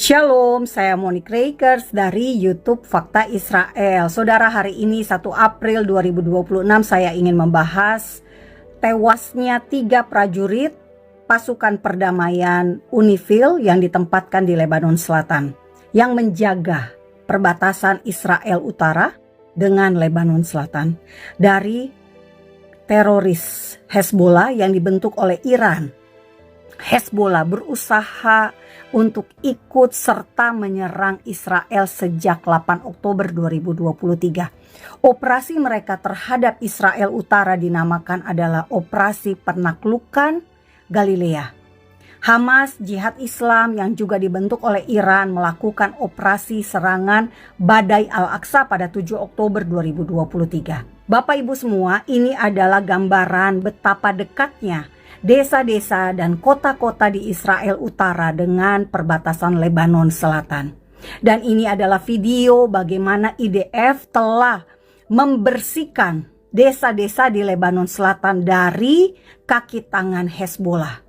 Shalom, saya Monique Rakers dari YouTube Fakta Israel. Saudara, hari ini 1 April 2026 saya ingin membahas tewasnya 3 prajurit pasukan perdamaian UNIFIL yang ditempatkan di Lebanon Selatan, yang menjaga perbatasan Israel Utara dengan Lebanon Selatan dari teroris Hezbollah yang dibentuk oleh Iran. Hezbollah berusaha untuk ikut serta menyerang Israel sejak 8 Oktober 2023. Operasi mereka terhadap Israel Utara dinamakan adalah Operasi Penaklukan Galilea. Hamas, Jihad Islam yang juga dibentuk oleh Iran melakukan operasi serangan Badai Al-Aqsa pada 7 Oktober 2023. Bapak Ibu semua, ini adalah gambaran betapa dekatnya desa-desa dan kota-kota di Israel Utara dengan perbatasan Lebanon Selatan. Dan ini adalah video bagaimana IDF telah membersihkan desa-desa di Lebanon Selatan dari kaki tangan Hezbollah.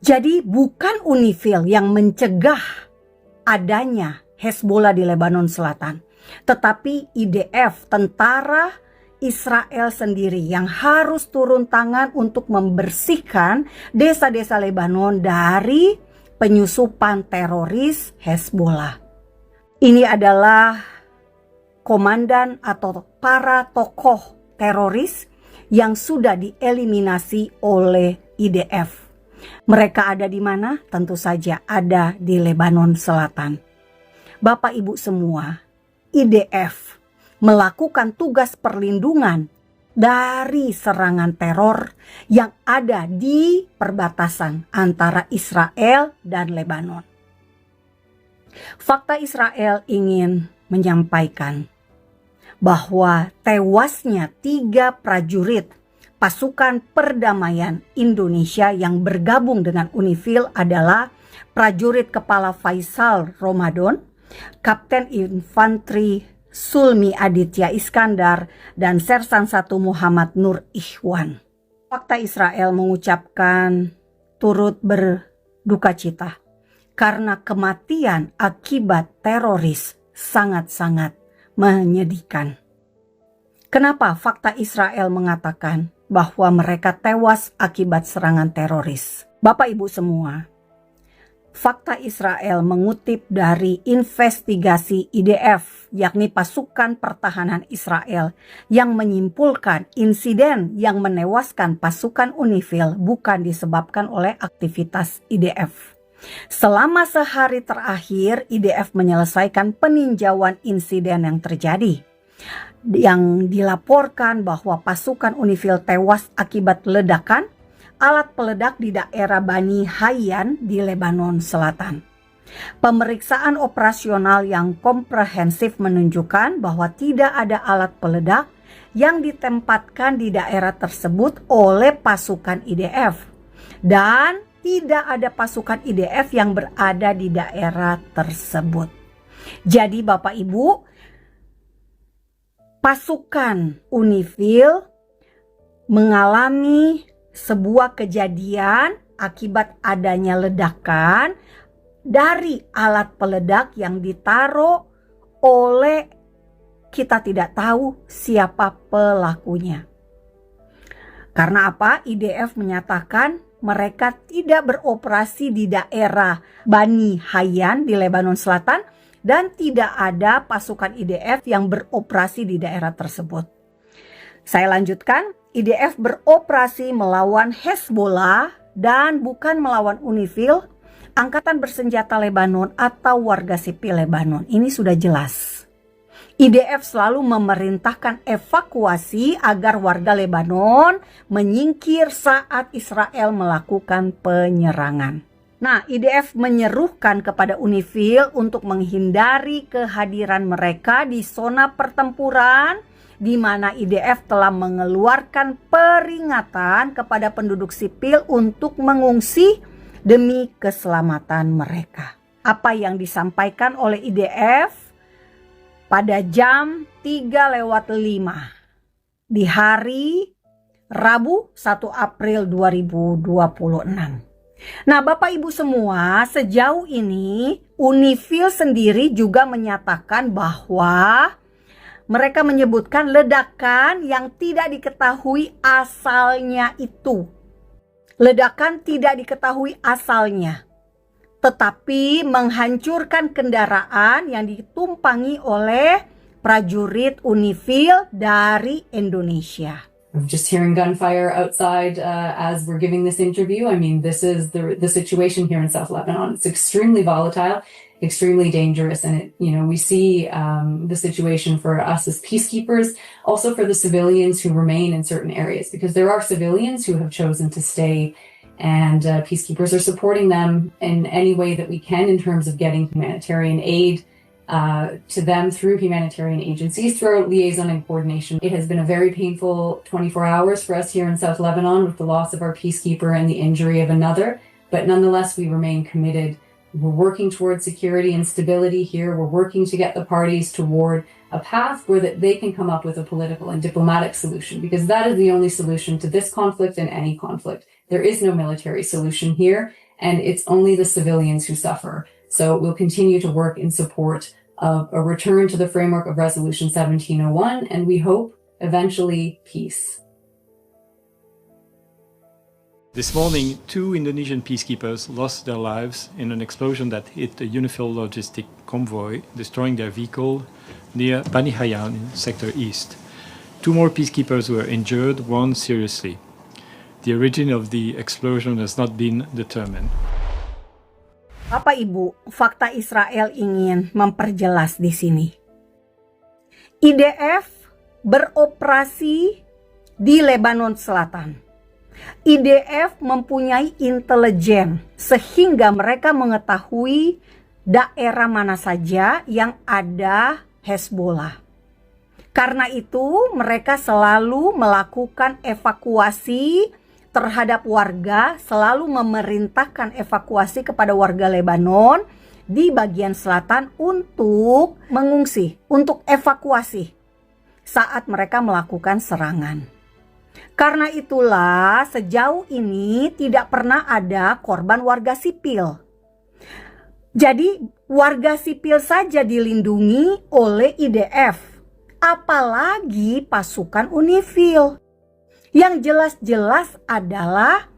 Jadi bukan UNIFIL yang mencegah adanya Hezbollah di Lebanon Selatan, tetapi IDF, tentara Israel sendiri yang harus turun tangan untuk membersihkan desa-desa Lebanon dari penyusupan teroris Hezbollah. Ini adalah komandan atau para tokoh teroris yang sudah dieliminasi oleh IDF. Mereka ada di mana? Tentu saja ada di Lebanon Selatan. Bapak Ibu semua, IDF melakukan tugas perlindungan dari serangan teror yang ada di perbatasan antara Israel dan Lebanon. Fakta Israel ingin menyampaikan bahwa tewasnya 3 prajurit pasukan perdamaian Indonesia yang bergabung dengan UNIFIL adalah prajurit kepala Faisal Ramadan, Kapten Infanteri Sulmi Aditya Iskandar, dan Sersan 1 Muhammad Nur Ikhwan. Fakta Israel mengucapkan turut berduka cita karena kematian akibat teroris sangat-sangat menyedihkan. Kenapa Fakta Israel mengatakan bahwa mereka tewas akibat serangan teroris? Bapak Ibu semua, Fakta Israel mengutip dari investigasi IDF, yakni pasukan pertahanan Israel, yang menyimpulkan insiden yang menewaskan pasukan UNIFIL bukan disebabkan oleh aktivitas IDF. Selama sehari terakhir, IDF menyelesaikan peninjauan insiden yang terjadi, yang dilaporkan bahwa pasukan UNIFIL tewas akibat ledakan alat peledak di daerah Bani Hayyan di Lebanon Selatan. Pemeriksaan operasional yang komprehensif menunjukkan bahwa tidak ada alat peledak yang ditempatkan di daerah tersebut oleh pasukan IDF, dan tidak ada pasukan IDF yang berada di daerah tersebut. Jadi Bapak Ibu, pasukan UNIFIL mengalami sebuah kejadian akibat adanya ledakan dari alat peledak yang ditaruh oleh kita tidak tahu siapa pelakunya. Karena apa? IDF menyatakan mereka tidak beroperasi di daerah Bani Hayyan di Lebanon Selatan dan tidak ada pasukan IDF yang beroperasi di daerah tersebut. Saya lanjutkan. IDF beroperasi melawan Hezbollah dan bukan melawan UNIFIL, Angkatan Bersenjata Lebanon atau warga sipil Lebanon. Ini sudah jelas. IDF selalu memerintahkan evakuasi agar warga Lebanon menyingkir saat Israel melakukan penyerangan. Nah, IDF menyerukan kepada UNIFIL untuk menghindari kehadiran mereka di zona pertempuran, di mana IDF telah mengeluarkan peringatan kepada penduduk sipil untuk mengungsi demi keselamatan mereka. Apa yang disampaikan oleh IDF pada jam 3:05 di hari Rabu 1 April 2026. Nah, Bapak Ibu semua, sejauh ini Unifil sendiri juga menyatakan bahwa mereka menyebutkan ledakan yang tidak diketahui asalnya itu. Ledakan tidak diketahui asalnya, tetapi menghancurkan kendaraan yang ditumpangi oleh prajurit Unifil dari Indonesia. I'm just hearing gunfire outside as we're giving this interview. I mean, this is the situation here in South Lebanon. It's extremely volatile, extremely dangerous, and we see the situation for us as peacekeepers, also for the civilians who remain in certain areas, because there are civilians who have chosen to stay, and peacekeepers are supporting them in any way that we can in terms of getting humanitarian aid to them through humanitarian agencies, through our liaison and coordination. It has been a very painful 24 hours for us here in South Lebanon with the loss of our peacekeeper and the injury of another, but nonetheless we remain committed. We're working towards security and stability here. We're working to get the parties toward a path where they can come up with a political and diplomatic solution, because that is the only solution to this conflict and any conflict. There is no military solution here, and it's only the civilians who suffer. So we'll continue to work in support of a return to the framework of Resolution 1701, and we hope eventually peace. This morning, 2 Indonesian peacekeepers lost their lives in an explosion that hit a Unifil logistic convoy, destroying their vehicle near Bani Hayan in Sector East. 2 more peacekeepers were injured, one seriously. The origin of the explosion has not been determined. Bapak Ibu, fakta Israel ingin memperjelas di sini. IDF beroperasi di Lebanon Selatan. IDF mempunyai intelijen sehingga mereka mengetahui daerah mana saja yang ada Hezbollah. Karena itu mereka selalu melakukan evakuasi terhadap warga, selalu memerintahkan evakuasi kepada warga Lebanon di bagian selatan untuk mengungsi, untuk evakuasi saat mereka melakukan serangan. Karena itulah sejauh ini tidak pernah ada korban warga sipil. Jadi warga sipil saja dilindungi oleh IDF, apalagi pasukan Unifil. Yang jelas-jelas adalah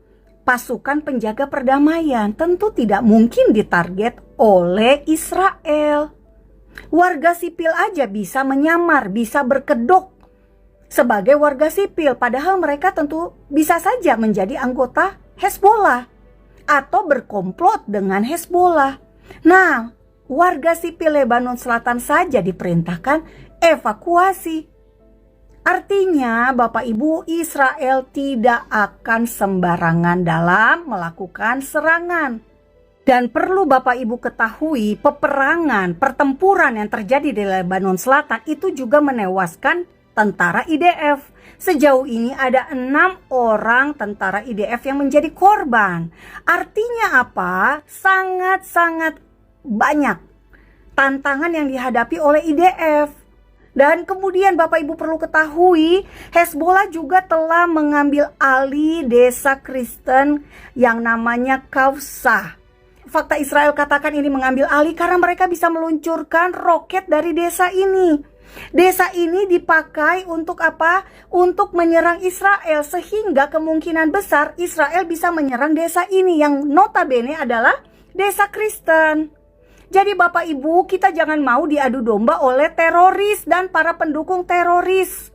pasukan penjaga perdamaian, tentu tidak mungkin ditarget oleh Israel. Warga sipil aja bisa menyamar, bisa berkedok sebagai warga sipil, padahal mereka tentu bisa saja menjadi anggota Hezbollah atau berkomplot dengan Hezbollah. Nah, warga sipil Lebanon Selatan saja diperintahkan evakuasi. Artinya, Bapak Ibu, Israel tidak akan sembarangan dalam melakukan serangan. Dan perlu Bapak Ibu ketahui, peperangan, pertempuran yang terjadi di Lebanon Selatan itu juga menewaskan tentara IDF. Sejauh ini ada 6 orang tentara IDF yang menjadi korban. Artinya apa? Sangat-sangat banyak tantangan yang dihadapi oleh IDF. Dan kemudian Bapak Ibu perlu ketahui, Hezbollah juga telah mengambil alih desa Kristen yang namanya Kausah. Fakta Israel katakan ini mengambil alih karena mereka bisa meluncurkan roket dari desa ini. Desa ini dipakai untuk apa? Untuk menyerang Israel, sehingga kemungkinan besar Israel bisa menyerang desa ini yang notabene adalah desa Kristen. Jadi Bapak Ibu, kita jangan mau diadu domba oleh teroris dan para pendukung teroris.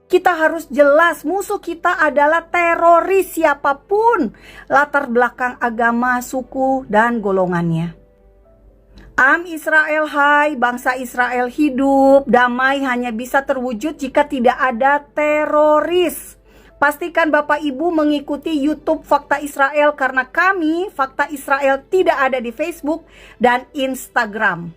Kita harus jelas musuh kita adalah teroris siapapun latar belakang agama, suku, dan golongannya. Am Israel hai, bangsa Israel hidup, damai hanya bisa terwujud jika tidak ada teroris. Pastikan Bapak Ibu mengikuti YouTube Fakta Israel karena kami, Fakta Israel, tidak ada di Facebook dan Instagram.